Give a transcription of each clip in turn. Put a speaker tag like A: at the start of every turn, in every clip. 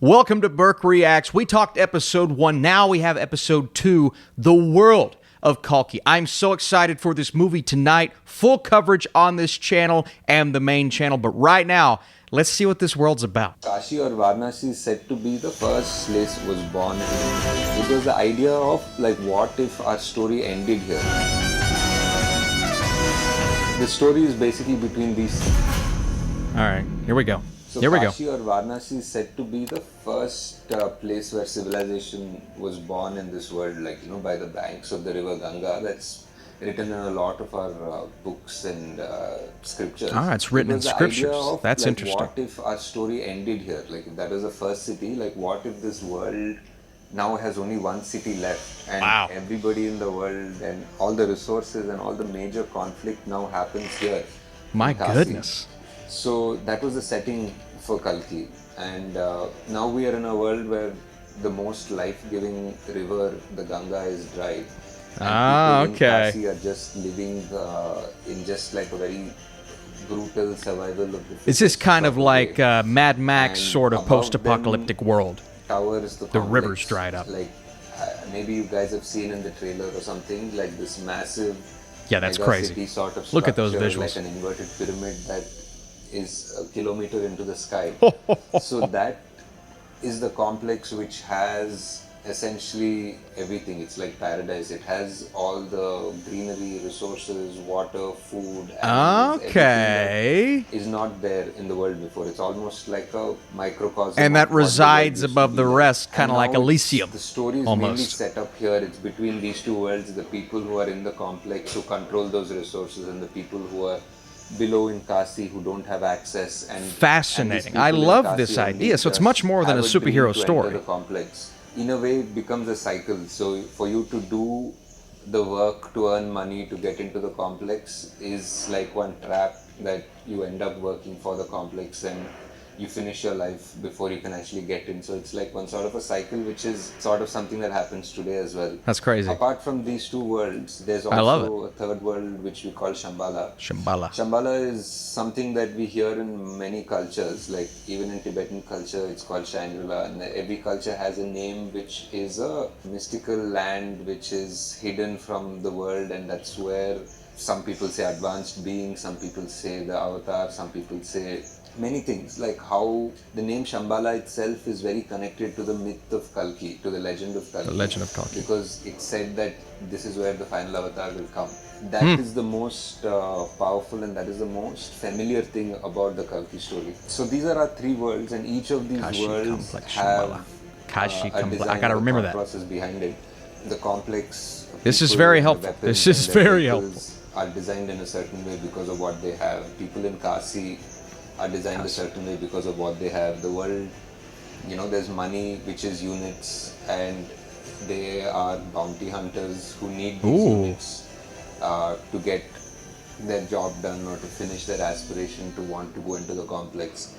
A: Welcome to Burke Reacts. We talked episode 1. Now we have episode 2, The World of Kalki. I'm so excited for this movie tonight. Full coverage on this channel and the main channel. But right now, let's see what this world's about.
B: Kashi or Varanasi is said to be the first place was born. It was the idea of like, what if our story ended here? The story is basically between these.
A: All right, here we go.
B: So
A: here we go.
B: Kashi or Varanasi is said to be the first place where civilization was born in this world, like, you know, by the banks of the river Ganga. That's written in a lot of our books and scriptures.
A: Ah, it's written in scriptures.
B: Of,
A: that's
B: like,
A: interesting.
B: What if our story ended here? Like, if that was the first city, like, what if this world now has only one city left, and
A: wow.
B: everybody in the world and all the resources and all the major conflict now happens here?
A: My goodness.
B: So that was the setting for Kalki, and now we are in a world where the most life-giving river, the Ganga, is dry. And people in Kasi are just living in just like a very brutal survival of the.
A: Is this kind of like Mad Max
B: and
A: sort of post-apocalyptic world?
B: Towers,
A: the river's dried up.
B: Like maybe you guys have seen in the trailer or something, like this massive.
A: Yeah, that's crazy.
B: Sort of
A: look at those visuals.
B: Like an inverted pyramid that is a kilometer into the sky. So that is the complex which has essentially everything. It's like paradise. It has all the greenery, resources, water, food.
A: Okay.
B: That is not there in the world before. It's almost like a microcosm.
A: And that resides above the rest, kind of like Elysium.
B: The story is mainly set up here. It's between these two worlds. The people who are in the complex who control those resources, and the people who are below in Kasi who don't have access. And
A: fascinating.
B: And
A: I love this idea. So it's much more than a superhero story.
B: The complex. In a way, it becomes a cycle. So for you to do the work to earn money to get into the complex is like one trap that you end up working for the complex, and you finish your life before you can actually get in. So it's like one sort of a cycle, which is sort of something that happens today as well.
A: That's crazy.
B: Apart from these two worlds, there's also a third world which we call Shambala. Shambala is something that we hear in many cultures, like even in Tibetan culture it's called Shangri-La, and every culture has a name which is a mystical land which is hidden from the world, and that's where some people say advanced beings, some people say the avatar, some people say many things, like how the name Shambala itself is very connected to the myth of Kalki, to the legend of Kalki.
A: The legend of Kalki.
B: Because it's said that this is where the final avatar will come. That is the most powerful, and that is the most familiar thing about the Kalki story. So these are our three worlds, and each of these worlds have
A: I gotta remember that
B: process behind it. The complex.
A: This is very helpful. This is very helpful.
B: Are designed in a certain way because of what they have. People in Kasi are designed a certain way because of what they have. The world, you know, there's money which is units, and they are bounty hunters who need these units to get their job done or to finish their aspiration to want to go into the complex.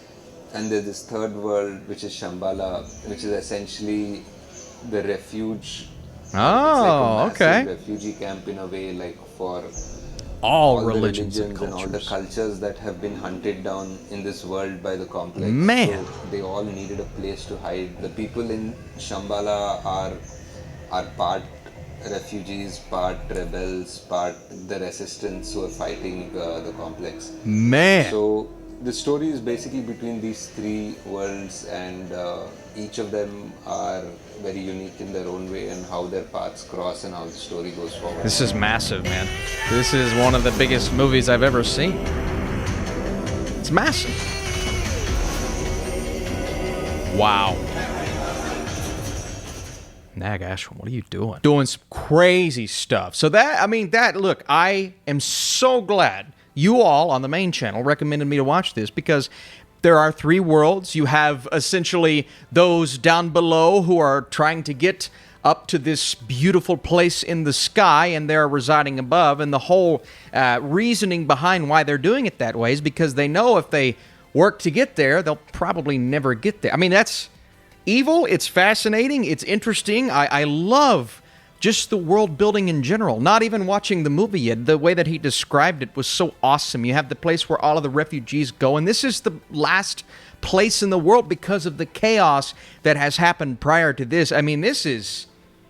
B: And there's this third world which is Shambala, which is essentially the refuge.
A: Oh,
B: it's like a massive refugee camp in a way, like for
A: all religions and
B: all the cultures that have been hunted down in this world by the complex.
A: Man.
B: So they all needed a place to hide. The people in Shambala are part refugees, part rebels, part the resistance who are fighting the complex.
A: Man.
B: So the story is basically between these three worlds, and each of them are very unique in their own way, and how their paths cross and how the story goes forward.
A: This is massive, man. This is one of the biggest movies I've ever seen. It's massive. Wow. Nag Ashwin, what are you doing? Doing some crazy stuff. So look, I am so glad you all on the main channel recommended me to watch this, because there are three worlds. You have essentially those down below who are trying to get up to this beautiful place in the sky, and they're residing above. And the whole reasoning behind why they're doing it that way is because they know if they work to get there, they'll probably never get there. I mean, that's evil. It's fascinating. It's interesting. I love just the world building in general. Not even watching the movie yet. The way that he described it was so awesome. You have the place where all of the refugees go, and this is the last place in the world because of the chaos that has happened prior to this. I mean, this is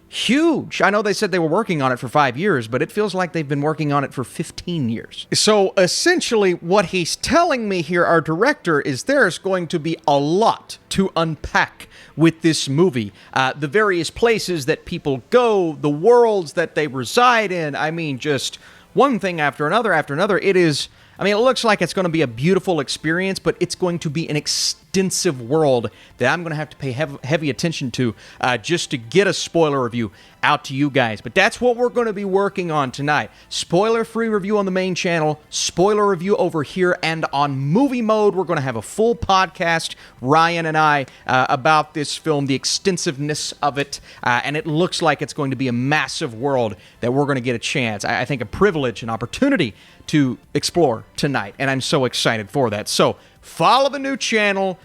A: huge. I know they said they were working on it for 5 years, but it feels like they've been working on it for 15 years. So essentially what he's telling me here, our director, is there's going to be a lot to unpack with this movie. The various places that people go, the worlds that they reside in. I mean, just one thing after another after another. It is... I mean, it looks like it's going to be a beautiful experience, but it's going to be an extensive world that I'm going to have to pay heavy attention to just to get a spoiler review out to you guys. But that's what we're going to be working on tonight. Spoiler-free review on the main channel, spoiler review over here, and on Movie Mode, we're going to have a full podcast, Ryan and I, about this film, the extensiveness of it, and it looks like it's going to be a massive world that we're going to get a chance, I think a privilege, an opportunity to explore tonight, and I'm so excited for that. So follow the new channel,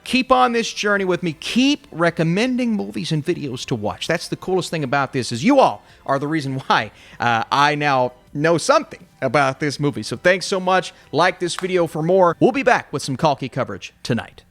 A: keep on this journey with me, keep recommending movies and videos to watch. That's the coolest thing about this, is you all are the reason why I now know something about this movie. So thanks so much. Like this video for more. We'll be back with some Kalki coverage tonight.